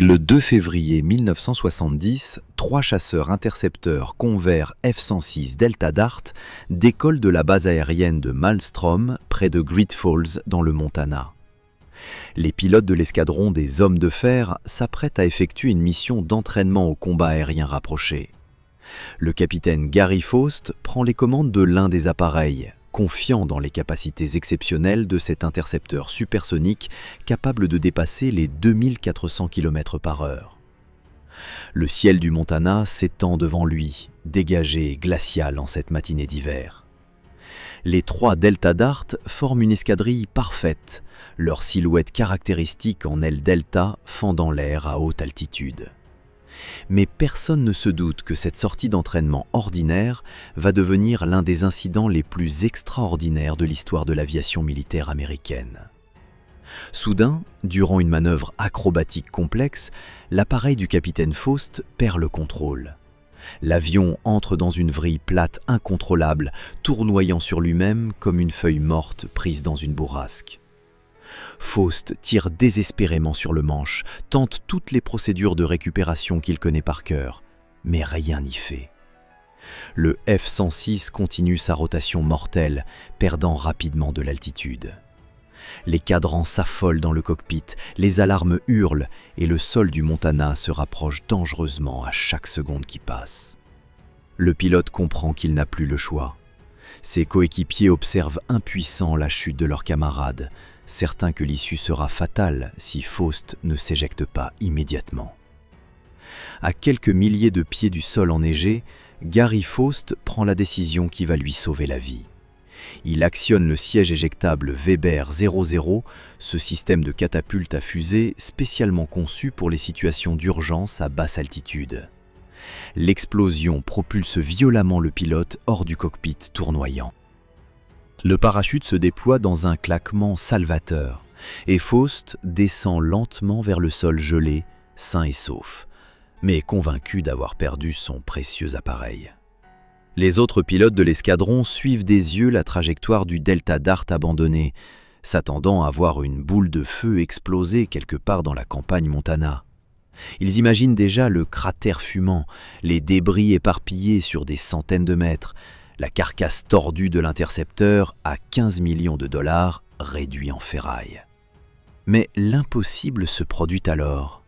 Le 2 février 1970, 3 chasseurs intercepteurs Convair F-106 Delta Dart décollent de la base aérienne de Malmstrom, près de Great Falls, dans le Montana. Les pilotes de l'escadron des Hommes de Fer s'apprêtent à effectuer une mission d'entraînement au combat aérien rapproché. Le capitaine Gary Faust prend les commandes de l'un des appareils, confiant dans les capacités exceptionnelles de cet intercepteur supersonique capable de dépasser les 2400 km/h. Le ciel du Montana s'étend devant lui, dégagé et glacial en cette matinée d'hiver. Les 3 Delta Dart forment une escadrille parfaite, leur silhouette caractéristique en aile delta fendant l'air à haute altitude. Mais personne ne se doute que cette sortie d'entraînement ordinaire va devenir l'un des incidents les plus extraordinaires de l'histoire de l'aviation militaire américaine. Soudain, durant une manœuvre acrobatique complexe, l'appareil du capitaine Faust perd le contrôle. L'avion entre dans une vrille plate incontrôlable, tournoyant sur lui-même comme une feuille morte prise dans une bourrasque. Faust tire désespérément sur le manche, tente toutes les procédures de récupération qu'il connaît par cœur, mais rien n'y fait. Le F-106 continue sa rotation mortelle, perdant rapidement de l'altitude. Les cadrans s'affolent dans le cockpit, les alarmes hurlent et le sol du Montana se rapproche dangereusement à chaque seconde qui passe. Le pilote comprend qu'il n'a plus le choix. Ses coéquipiers observent impuissants la chute de leurs camarades, certains que l'issue sera fatale si Faust ne s'éjecte pas immédiatement. À quelques milliers de pieds du sol enneigé, Gary Faust prend la décision qui va lui sauver la vie. Il actionne le siège éjectable Weber 00, ce système de catapulte à fusée spécialement conçu pour les situations d'urgence à basse altitude. L'explosion propulse violemment le pilote hors du cockpit tournoyant. Le parachute se déploie dans un claquement salvateur et Faust descend lentement vers le sol gelé, sain et sauf, mais convaincu d'avoir perdu son précieux appareil. Les autres pilotes de l'escadron suivent des yeux la trajectoire du Delta Dart abandonné, s'attendant à voir une boule de feu exploser quelque part dans la campagne Montana. Ils imaginent déjà le cratère fumant, les débris éparpillés sur des centaines de mètres, la carcasse tordue de l'intercepteur à 15 millions de dollars réduit en ferraille. Mais l'impossible se produit alors.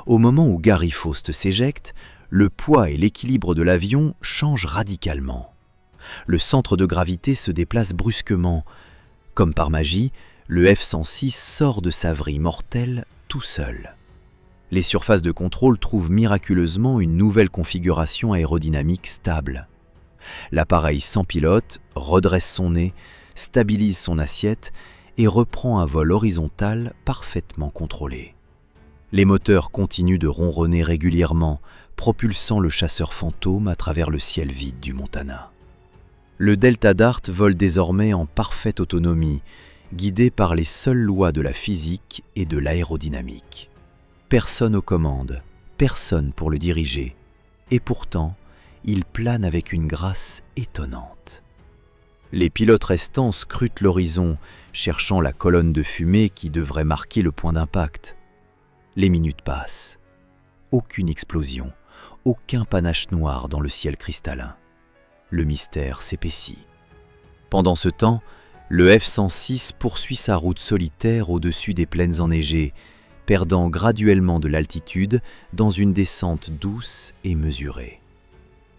Au moment où Gary Faust s'éjecte, le poids et l'équilibre de l'avion changent radicalement. Le centre de gravité se déplace brusquement. Comme par magie, le F-106 sort de sa vrille mortelle tout seul. Les surfaces de contrôle trouvent miraculeusement une nouvelle configuration aérodynamique stable. L'appareil sans pilote redresse son nez, stabilise son assiette et reprend un vol horizontal parfaitement contrôlé. Les moteurs continuent de ronronner régulièrement, propulsant le chasseur fantôme à travers le ciel vide du Montana. Le Delta Dart vole désormais en parfaite autonomie, guidé par les seules lois de la physique et de l'aérodynamique. Personne aux commandes, personne pour le diriger, et pourtant, il plane avec une grâce étonnante. Les pilotes restants scrutent l'horizon, cherchant la colonne de fumée qui devrait marquer le point d'impact. Les minutes passent. Aucune explosion, aucun panache noir dans le ciel cristallin. Le mystère s'épaissit. Pendant ce temps, le F-106 poursuit sa route solitaire au-dessus des plaines enneigées, perdant graduellement de l'altitude dans une descente douce et mesurée.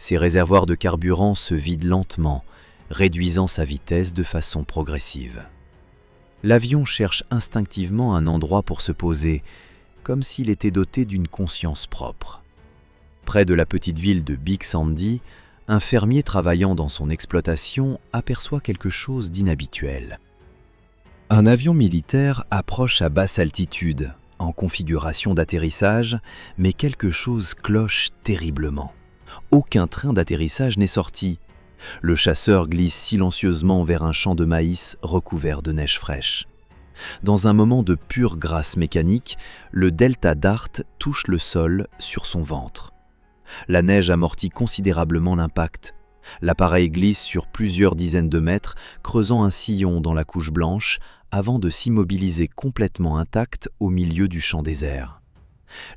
Ses réservoirs de carburant se vident lentement, réduisant sa vitesse de façon progressive. L'avion cherche instinctivement un endroit pour se poser, comme s'il était doté d'une conscience propre. Près de la petite ville de Big Sandy, un fermier travaillant dans son exploitation aperçoit quelque chose d'inhabituel. Un avion militaire approche à basse altitude, en configuration d'atterrissage, mais quelque chose cloche terriblement. Aucun train d'atterrissage n'est sorti. Le chasseur glisse silencieusement vers un champ de maïs recouvert de neige fraîche. Dans un moment de pure grâce mécanique, le Delta Dart touche le sol sur son ventre. La neige amortit considérablement l'impact. L'appareil glisse sur plusieurs dizaines de mètres, creusant un sillon dans la couche blanche avant de s'immobiliser complètement intact au milieu du champ désert.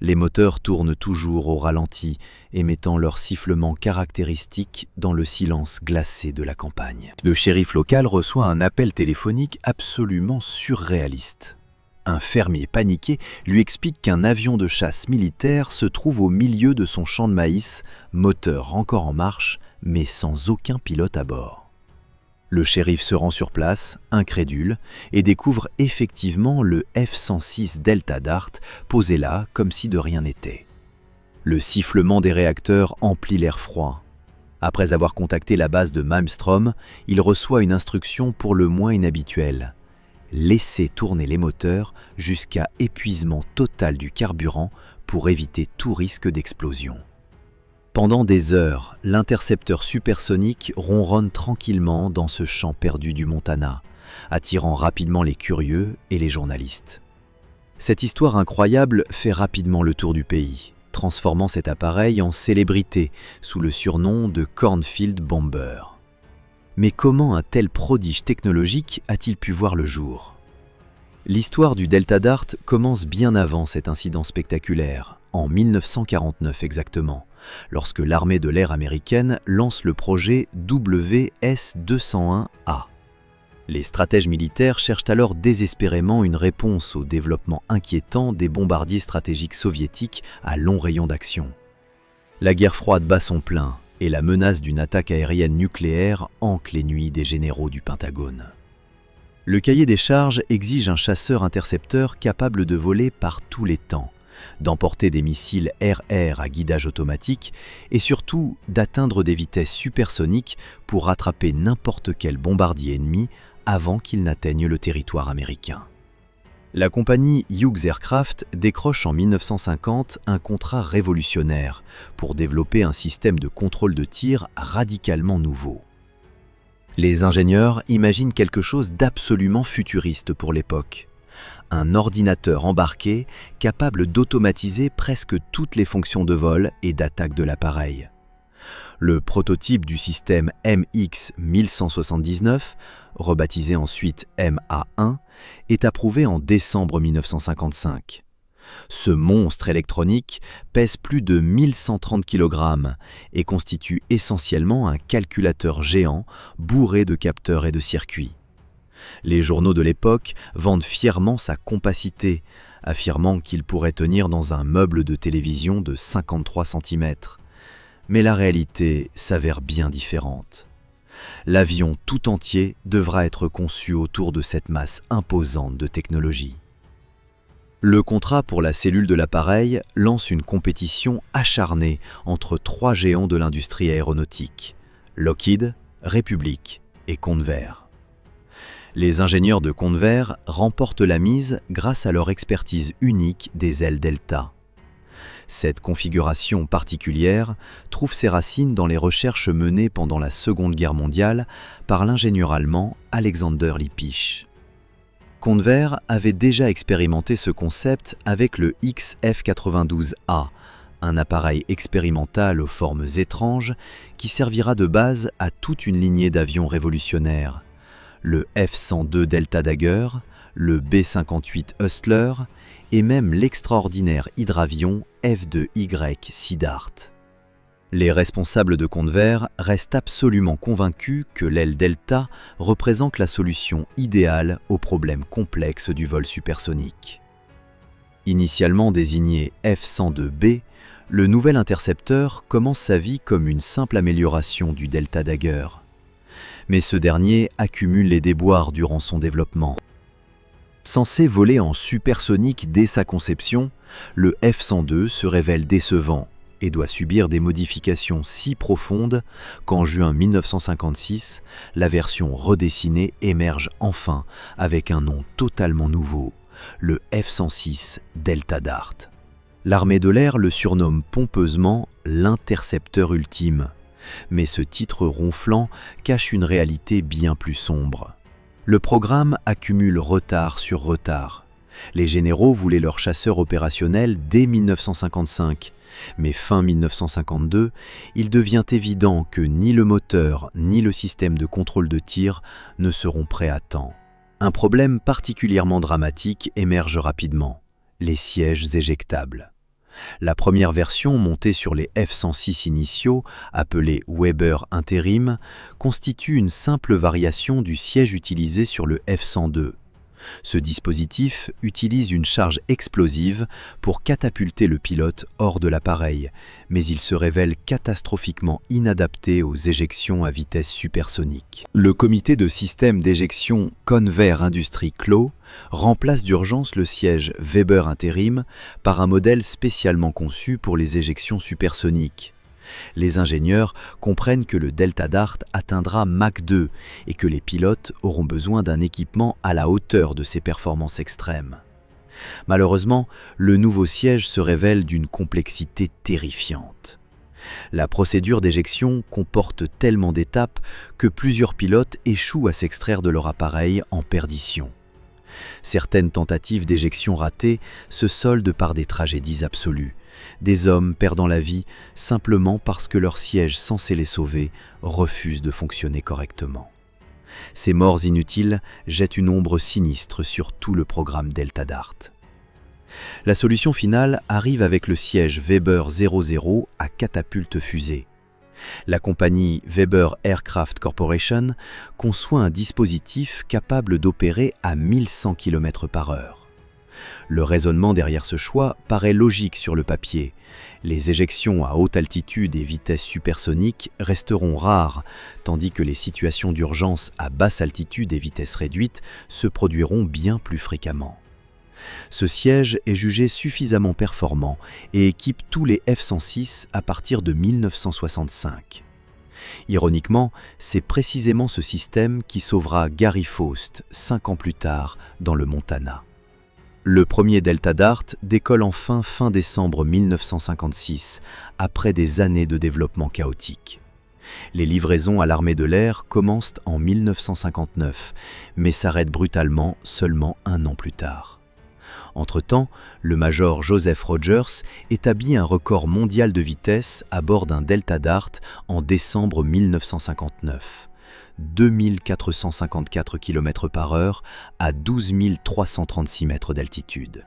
Les moteurs tournent toujours au ralenti, émettant leur sifflement caractéristique dans le silence glacé de la campagne. Le shérif local reçoit un appel téléphonique absolument surréaliste. Un fermier paniqué lui explique qu'un avion de chasse militaire se trouve au milieu de son champ de maïs, moteur encore en marche, mais sans aucun pilote à bord. Le shérif se rend sur place, incrédule, et découvre effectivement le F-106 Delta Dart posé là comme si de rien n'était. Le sifflement des réacteurs emplit l'air froid. Après avoir contacté la base de Malmstrom, il reçoit une instruction pour le moins inhabituelle. Laisser tourner les moteurs jusqu'à épuisement total du carburant pour éviter tout risque d'explosion. Pendant des heures, l'intercepteur supersonique ronronne tranquillement dans ce champ perdu du Montana, attirant rapidement les curieux et les journalistes. Cette histoire incroyable fait rapidement le tour du pays, transformant cet appareil en célébrité sous le surnom de Cornfield Bomber. Mais comment un tel prodige technologique a-t-il pu voir le jour ? L'histoire du Delta Dart commence bien avant cet incident spectaculaire, en 1949 exactement, lorsque l'armée de l'air américaine lance le projet WS-201A. Les stratèges militaires cherchent alors désespérément une réponse au développement inquiétant des bombardiers stratégiques soviétiques à long rayon d'action. La guerre froide bat son plein et la menace d'une attaque aérienne nucléaire hanque les nuits des généraux du Pentagone. Le cahier des charges exige un chasseur-intercepteur capable de voler par tous les temps, d'emporter des missiles air-air à guidage automatique et surtout d'atteindre des vitesses supersoniques pour rattraper n'importe quel bombardier ennemi avant qu'il n'atteigne le territoire américain. La compagnie Hughes Aircraft décroche en 1950 un contrat révolutionnaire pour développer un système de contrôle de tir radicalement nouveau. Les ingénieurs imaginent quelque chose d'absolument futuriste pour l'époque. Un ordinateur embarqué capable d'automatiser presque toutes les fonctions de vol et d'attaque de l'appareil. Le prototype du système MX-1179, rebaptisé ensuite MA-1, est approuvé en décembre 1955. Ce monstre électronique pèse plus de 1130 kg et constitue essentiellement un calculateur géant bourré de capteurs et de circuits. Les journaux de l'époque vendent fièrement sa compacité, affirmant qu'il pourrait tenir dans un meuble de télévision de 53 cm. Mais la réalité s'avère bien différente. L'avion tout entier devra être conçu autour de cette masse imposante de technologie. Le contrat pour la cellule de l'appareil lance une compétition acharnée entre trois géants de l'industrie aéronautique, Lockheed, Republic et Convair. Les ingénieurs de Convair remportent la mise grâce à leur expertise unique des ailes Delta. Cette configuration particulière trouve ses racines dans les recherches menées pendant la Seconde Guerre mondiale par l'ingénieur allemand Alexander Lippisch. Convair avait déjà expérimenté ce concept avec le XF-92A, un appareil expérimental aux formes étranges qui servira de base à toute une lignée d'avions révolutionnaires, le F-102 Delta Dagger, le B-58 Hustler et même l'extraordinaire hydravion F-2Y Sea Dart. Les responsables de Convair restent absolument convaincus que l'aile Delta représente la solution idéale aux problèmes complexes du vol supersonique. Initialement désigné F-102B, le nouvel intercepteur commence sa vie comme une simple amélioration du Delta Dagger. Mais ce dernier accumule les déboires durant son développement. Censé voler en supersonique dès sa conception, le F-102 se révèle décevant et doit subir des modifications si profondes qu'en juin 1956, la version redessinée émerge enfin avec un nom totalement nouveau, le F-106 Delta Dart. L'armée de l'air le surnomme pompeusement l'intercepteur ultime, mais ce titre ronflant cache une réalité bien plus sombre. Le programme accumule retard sur retard. Les généraux voulaient leur chasseur opérationnel dès 1955, mais fin 1952, il devient évident que ni le moteur ni le système de contrôle de tir ne seront prêts à temps. Un problème particulièrement dramatique émerge rapidement, les sièges éjectables. La première version, montée sur les F-106 initiaux, appelée Weber Interim, constitue une simple variation du siège utilisé sur le F-102. Ce dispositif utilise une charge explosive pour catapulter le pilote hors de l'appareil, mais il se révèle catastrophiquement inadapté aux éjections à vitesse supersonique. Le comité de système d'éjection Convair Industries Clos remplace d'urgence le siège Weber Interim par un modèle spécialement conçu pour les éjections supersoniques. Les ingénieurs comprennent que le Delta Dart atteindra Mach 2 et que les pilotes auront besoin d'un équipement à la hauteur de ces performances extrêmes. Malheureusement, le nouveau siège se révèle d'une complexité terrifiante. La procédure d'éjection comporte tellement d'étapes que plusieurs pilotes échouent à s'extraire de leur appareil en perdition. Certaines tentatives d'éjection ratées se soldent par des tragédies absolues, des hommes perdant la vie simplement parce que leur siège censé les sauver refuse de fonctionner correctement. Ces morts inutiles jettent une ombre sinistre sur tout le programme Delta Dart. La solution finale arrive avec le siège Weber 00 à catapulte fusée. La compagnie Weber Aircraft Corporation conçoit un dispositif capable d'opérer à 1100 km/h. Le raisonnement derrière ce choix paraît logique sur le papier. Les éjections à haute altitude et vitesse supersonique resteront rares, tandis que les situations d'urgence à basse altitude et vitesse réduite se produiront bien plus fréquemment. Ce siège est jugé suffisamment performant et équipe tous les F-106 à partir de 1965. Ironiquement, c'est précisément ce système qui sauvera Gary Faust 5 ans plus tard dans le Montana. Le premier Delta Dart décolle enfin fin décembre 1956, après des années de développement chaotique. Les livraisons à l'armée de l'air commencent en 1959, mais s'arrêtent brutalement seulement un an plus tard. Entre-temps, le major Joseph Rogers établit un record mondial de vitesse à bord d'un Delta Dart en décembre 1959. 2454 km/h à 12 336 mètres d'altitude.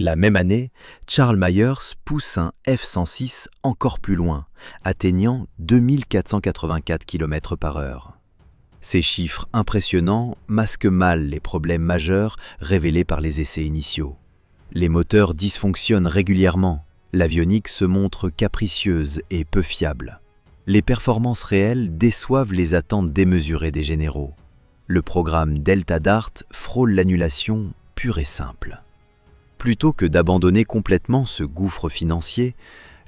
La même année, Charles Myers pousse un F-106 encore plus loin, atteignant 2484 km/h. Ces chiffres impressionnants masquent mal les problèmes majeurs révélés par les essais initiaux. Les moteurs dysfonctionnent régulièrement, l'avionique se montre capricieuse et peu fiable. Les performances réelles déçoivent les attentes démesurées des généraux. Le programme Delta Dart frôle l'annulation pure et simple. Plutôt que d'abandonner complètement ce gouffre financier,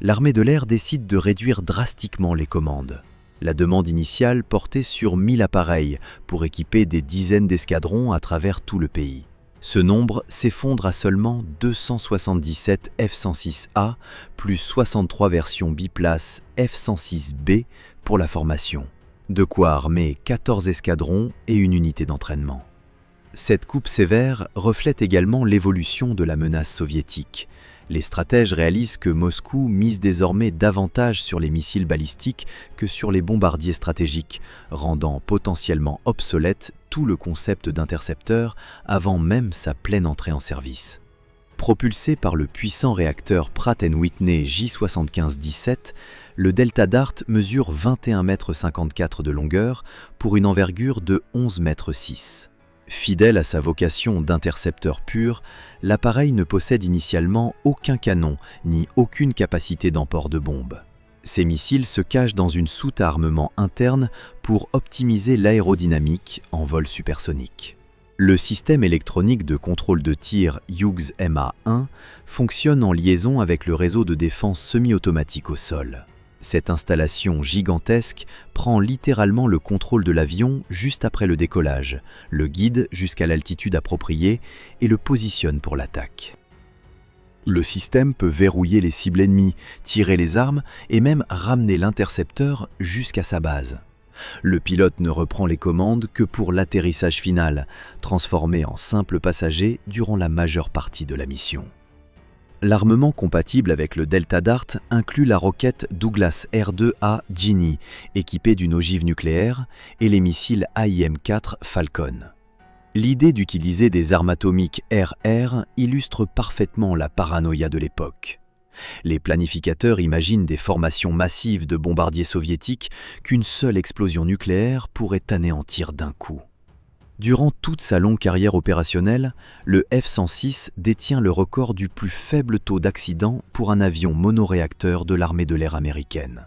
l'armée de l'air décide de réduire drastiquement les commandes. La demande initiale portait sur 1000 appareils pour équiper des dizaines d'escadrons à travers tout le pays. Ce nombre s'effondre à seulement 277 F-106A plus 63 versions biplace F-106B pour la formation. De quoi armer 14 escadrons et une unité d'entraînement. Cette coupe sévère reflète également l'évolution de la menace soviétique. Les stratèges réalisent que Moscou mise désormais davantage sur les missiles balistiques que sur les bombardiers stratégiques, rendant potentiellement obsolète tout le concept d'intercepteur avant même sa pleine entrée en service. Propulsé par le puissant réacteur Pratt & Whitney J75-17, le Delta Dart mesure 21,54 m de longueur pour une envergure de 11,6 m. Fidèle à sa vocation d'intercepteur pur, l'appareil ne possède initialement aucun canon ni aucune capacité d'emport de bombes. Ces missiles se cachent dans une soute à armement interne pour optimiser l'aérodynamique en vol supersonique. Le système électronique de contrôle de tir Hughes MA-1 fonctionne en liaison avec le réseau de défense semi-automatique au sol. Cette installation gigantesque prend littéralement le contrôle de l'avion juste après le décollage, le guide jusqu'à l'altitude appropriée et le positionne pour l'attaque. Le système peut verrouiller les cibles ennemies, tirer les armes et même ramener l'intercepteur jusqu'à sa base. Le pilote ne reprend les commandes que pour l'atterrissage final, transformé en simple passager durant la majeure partie de la mission. L'armement compatible avec le Delta Dart inclut la roquette Douglas R-2A Genie, équipée d'une ogive nucléaire, et les missiles AIM-4 Falcon. L'idée d'utiliser des armes atomiques RR illustre parfaitement la paranoïa de l'époque. Les planificateurs imaginent des formations massives de bombardiers soviétiques qu'une seule explosion nucléaire pourrait anéantir d'un coup. Durant toute sa longue carrière opérationnelle, le F-106 détient le record du plus faible taux d'accident pour un avion monoréacteur de l'armée de l'air américaine.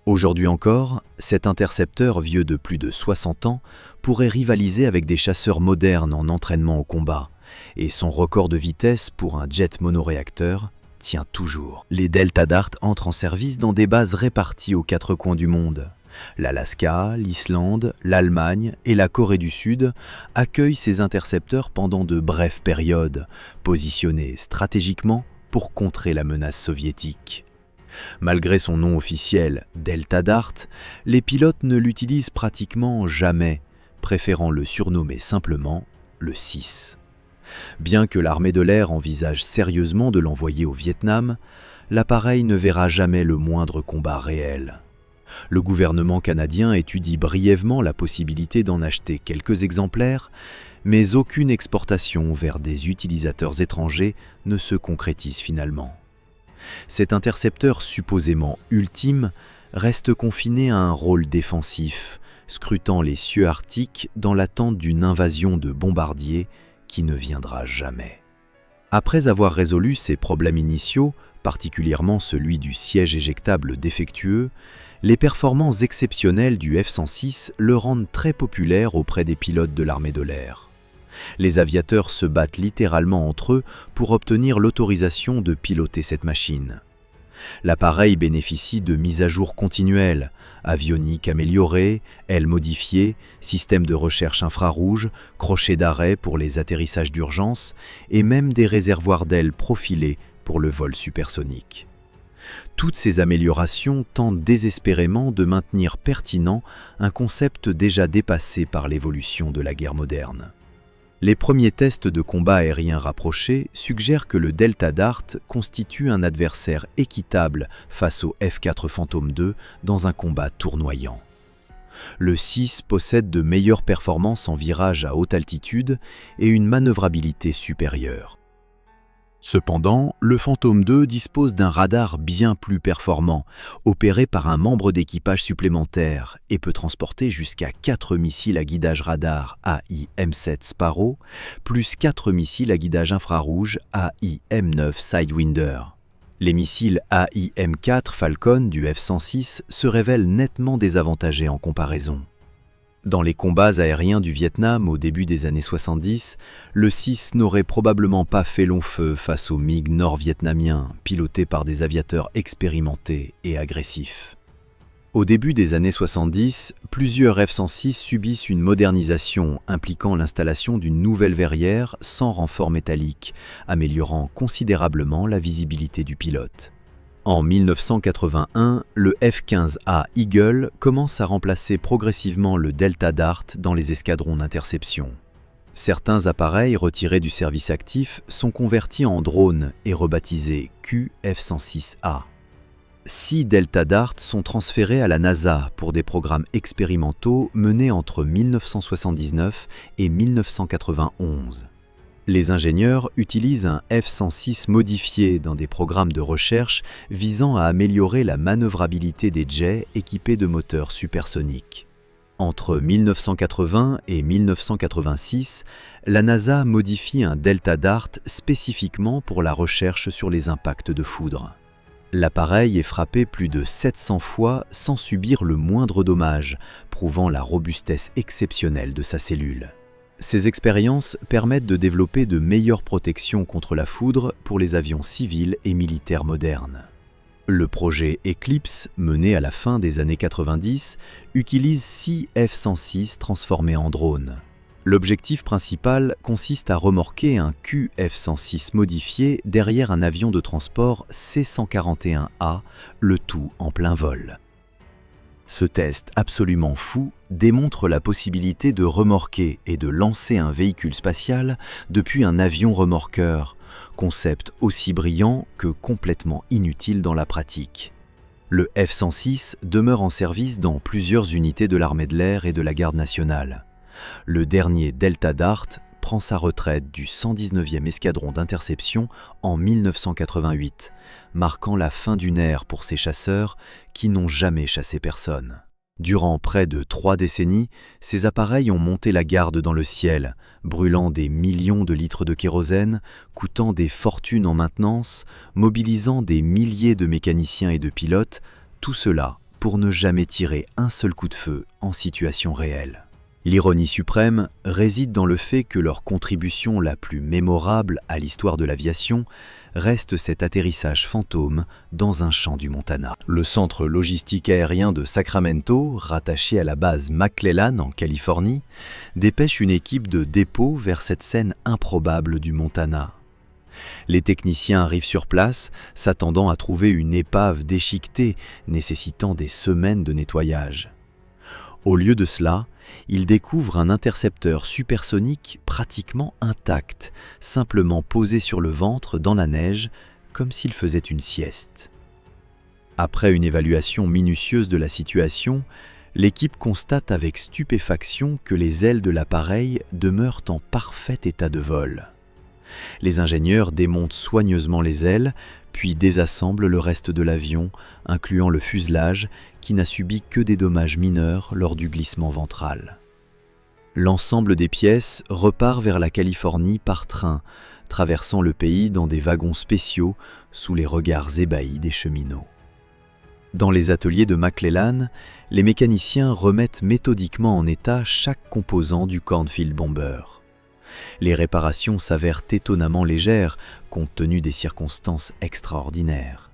Aujourd'hui encore, cet intercepteur vieux de plus de 60 ans pourrait rivaliser avec des chasseurs modernes en entraînement au combat, et son record de vitesse pour un jet monoréacteur tient toujours. Les Delta Dart entrent en service dans des bases réparties aux quatre coins du monde. L'Alaska, l'Islande, l'Allemagne et la Corée du Sud accueillent ces intercepteurs pendant de brèves périodes, positionnés stratégiquement pour contrer la menace soviétique. Malgré son nom officiel, Delta Dart, les pilotes ne l'utilisent pratiquement jamais, préférant le surnommer simplement le 6. Bien que l'armée de l'air envisage sérieusement de l'envoyer au Vietnam, l'appareil ne verra jamais le moindre combat réel. Le gouvernement canadien étudie brièvement la possibilité d'en acheter quelques exemplaires, mais aucune exportation vers des utilisateurs étrangers ne se concrétise finalement. Cet intercepteur supposément ultime reste confiné à un rôle défensif, scrutant les cieux arctiques dans l'attente d'une invasion de bombardiers qui ne viendra jamais. Après avoir résolu ses problèmes initiaux, particulièrement celui du siège éjectable défectueux, les performances exceptionnelles du F-106 le rendent très populaire auprès des pilotes de l'armée de l'air. Les aviateurs se battent littéralement entre eux pour obtenir l'autorisation de piloter cette machine. L'appareil bénéficie de mises à jour continuelles, avionique améliorée, ailes modifiées, système de recherche infrarouge, crochet d'arrêt pour les atterrissages d'urgence et même des réservoirs d'ailes profilés pour le vol supersonique. Toutes ces améliorations tentent désespérément de maintenir pertinent un concept déjà dépassé par l'évolution de la guerre moderne. Les premiers tests de combat aérien rapprochés suggèrent que le Delta Dart constitue un adversaire équitable face au F-4 Phantom II dans un combat tournoyant. Le 6 possède de meilleures performances en virage à haute altitude et une manœuvrabilité supérieure. Cependant, le Phantom II dispose d'un radar bien plus performant, opéré par un membre d'équipage supplémentaire et peut transporter jusqu'à 4 missiles à guidage radar AI-M7 Sparrow, plus 4 missiles à guidage infrarouge AI-M9 Sidewinder. Les missiles AI-M4 Falcon du F-106 se révèlent nettement désavantagés en comparaison. Dans les combats aériens du Vietnam au début des années 70, le 6 n'aurait probablement pas fait long feu face aux MiG nord-vietnamiens, pilotés par des aviateurs expérimentés et agressifs. Au début des années 70, plusieurs F-106 subissent une modernisation impliquant l'installation d'une nouvelle verrière sans renfort métallique, améliorant considérablement la visibilité du pilote. En 1981, le F-15A Eagle commence à remplacer progressivement le Delta Dart dans les escadrons d'interception. Certains appareils retirés du service actif sont convertis en drones et rebaptisés QF-106A. 6 Delta Dart sont transférés à la NASA pour des programmes expérimentaux menés entre 1979 et 1991. Les ingénieurs utilisent un F-106 modifié dans des programmes de recherche visant à améliorer la manœuvrabilité des jets équipés de moteurs supersoniques. Entre 1980 et 1986, la NASA modifie un Delta Dart spécifiquement pour la recherche sur les impacts de foudre. L'appareil est frappé plus de 700 fois sans subir le moindre dommage, prouvant la robustesse exceptionnelle de sa cellule. Ces expériences permettent de développer de meilleures protections contre la foudre pour les avions civils et militaires modernes. Le projet Eclipse, mené à la fin des années 90, utilise 6 F-106 transformés en drones. L'objectif principal consiste à remorquer un QF-106 modifié derrière un avion de transport C-141A, le tout en plein vol. Ce test absolument fou démontre la possibilité de remorquer et de lancer un véhicule spatial depuis un avion remorqueur, concept aussi brillant que complètement inutile dans la pratique. Le F-106 demeure en service dans plusieurs unités de l'armée de l'air et de la garde nationale. Le dernier Delta Dart prend sa retraite du 119e escadron d'interception en 1988, marquant la fin d'une ère pour ces chasseurs qui n'ont jamais chassé personne. Durant près de 3 décennies, ces appareils ont monté la garde dans le ciel, brûlant des millions de litres de kérosène, coûtant des fortunes en maintenance, mobilisant des milliers de mécaniciens et de pilotes, tout cela pour ne jamais tirer un seul coup de feu en situation réelle. L'ironie suprême réside dans le fait que leur contribution la plus mémorable à l'histoire de l'aviation reste cet atterrissage fantôme dans un champ du Montana. Le centre logistique aérien de Sacramento, rattaché à la base McClellan en Californie, dépêche une équipe de dépôt vers cette scène improbable du Montana. Les techniciens arrivent sur place, s'attendant à trouver une épave déchiquetée, nécessitant des semaines de nettoyage. Au lieu de cela, ils découvrent un intercepteur supersonique pratiquement intact, simplement posé sur le ventre dans la neige, comme s'il faisait une sieste. Après une évaluation minutieuse de la situation, l'équipe constate avec stupéfaction que les ailes de l'appareil demeurent en parfait état de vol. Les ingénieurs démontent soigneusement les ailes, puis désassemblent le reste de l'avion, incluant le fuselage, qui n'a subi que des dommages mineurs lors du glissement ventral. L'ensemble des pièces repart vers la Californie par train, traversant le pays dans des wagons spéciaux sous les regards ébahis des cheminots. Dans les ateliers de McClellan, les mécaniciens remettent méthodiquement en état chaque composant du Cornfield Bomber. Les réparations s'avèrent étonnamment légères, compte tenu des circonstances extraordinaires.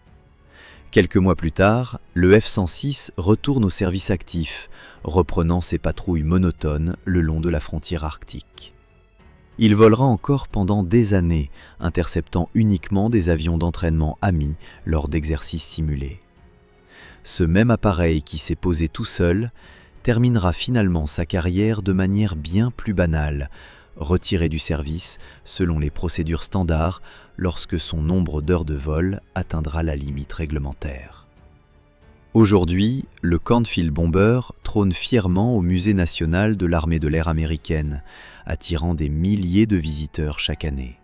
Quelques mois plus tard, le F-106 retourne au service actif, reprenant ses patrouilles monotones le long de la frontière arctique. Il volera encore pendant des années, interceptant uniquement des avions d'entraînement amis lors d'exercices simulés. Ce même appareil qui s'est posé tout seul terminera finalement sa carrière de manière bien plus banale, retiré du service selon les procédures standards lorsque son nombre d'heures de vol atteindra la limite réglementaire. Aujourd'hui, le Cornfield Bomber trône fièrement au Musée national de l'armée de l'air américaine, attirant des milliers de visiteurs chaque année.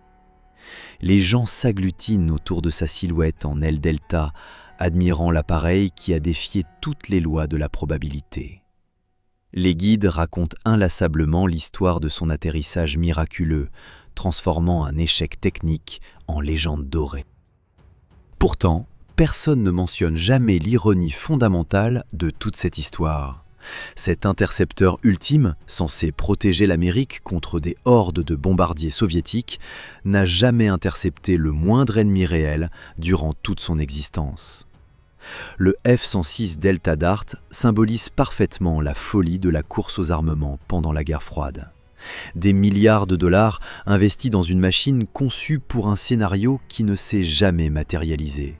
Les gens s'agglutinent autour de sa silhouette en aile delta, admirant l'appareil qui a défié toutes les lois de la probabilité. Les guides racontent inlassablement l'histoire de son atterrissage miraculeux, transformant un échec technique en légende dorée. Pourtant, personne ne mentionne jamais l'ironie fondamentale de toute cette histoire. Cet intercepteur ultime, censé protéger l'Amérique contre des hordes de bombardiers soviétiques, n'a jamais intercepté le moindre ennemi réel durant toute son existence. Le F-106 Delta Dart symbolise parfaitement la folie de la course aux armements pendant la guerre froide. Des milliards de dollars investis dans une machine conçue pour un scénario qui ne s'est jamais matérialisé.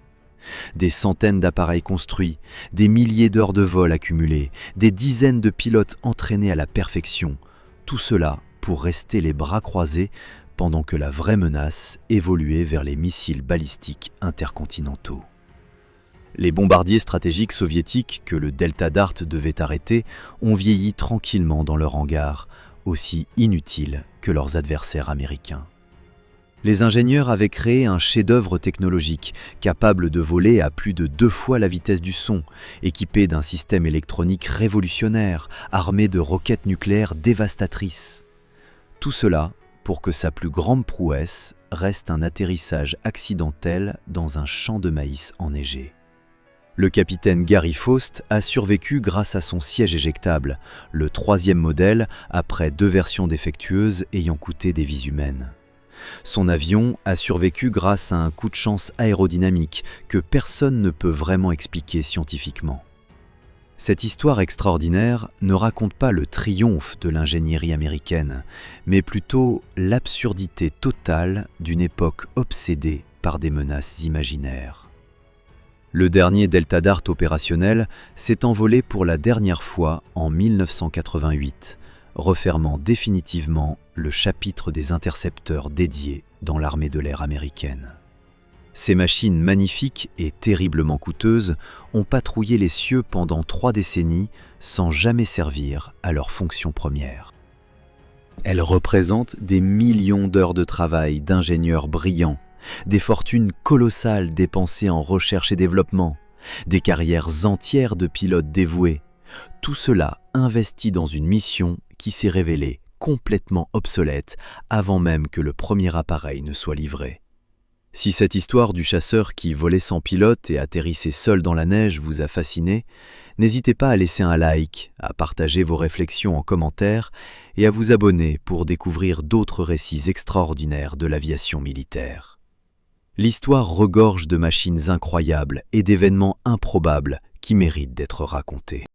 Des centaines d'appareils construits, des milliers d'heures de vol accumulées, des dizaines de pilotes entraînés à la perfection, tout cela pour rester les bras croisés pendant que la vraie menace évoluait vers les missiles balistiques intercontinentaux. Les bombardiers stratégiques soviétiques que le Delta Dart devait arrêter ont vieilli tranquillement dans leur hangar, aussi inutiles que leurs adversaires américains. Les ingénieurs avaient créé un chef-d'œuvre technologique capable de voler à plus de 2 fois la vitesse du son, équipé d'un système électronique révolutionnaire, armé de roquettes nucléaires dévastatrices. Tout cela pour que sa plus grande prouesse reste un atterrissage accidentel dans un champ de maïs enneigé. Le capitaine Gary Faust a survécu grâce à son siège éjectable, le 3e modèle après 2 versions défectueuses ayant coûté des vies humaines. Son avion a survécu grâce à un coup de chance aérodynamique que personne ne peut vraiment expliquer scientifiquement. Cette histoire extraordinaire ne raconte pas le triomphe de l'ingénierie américaine, mais plutôt l'absurdité totale d'une époque obsédée par des menaces imaginaires. Le dernier Delta Dart opérationnel s'est envolé pour la dernière fois en 1988, refermant définitivement le chapitre des intercepteurs dédiés dans l'armée de l'air américaine. Ces machines magnifiques et terriblement coûteuses ont patrouillé les cieux pendant 3 décennies sans jamais servir à leur fonction première. Elle représente des millions d'heures de travail d'ingénieurs brillants, des fortunes colossales dépensées en recherche et développement, des carrières entières de pilotes dévoués. Tout cela investi dans une mission qui s'est révélée complètement obsolète avant même que le premier appareil ne soit livré. Si cette histoire du chasseur qui volait sans pilote et atterrissait seul dans la neige vous a fasciné, n'hésitez pas à laisser un like, à partager vos réflexions en commentaire et à vous abonner pour découvrir d'autres récits extraordinaires de l'aviation militaire. L'histoire regorge de machines incroyables et d'événements improbables qui méritent d'être racontés.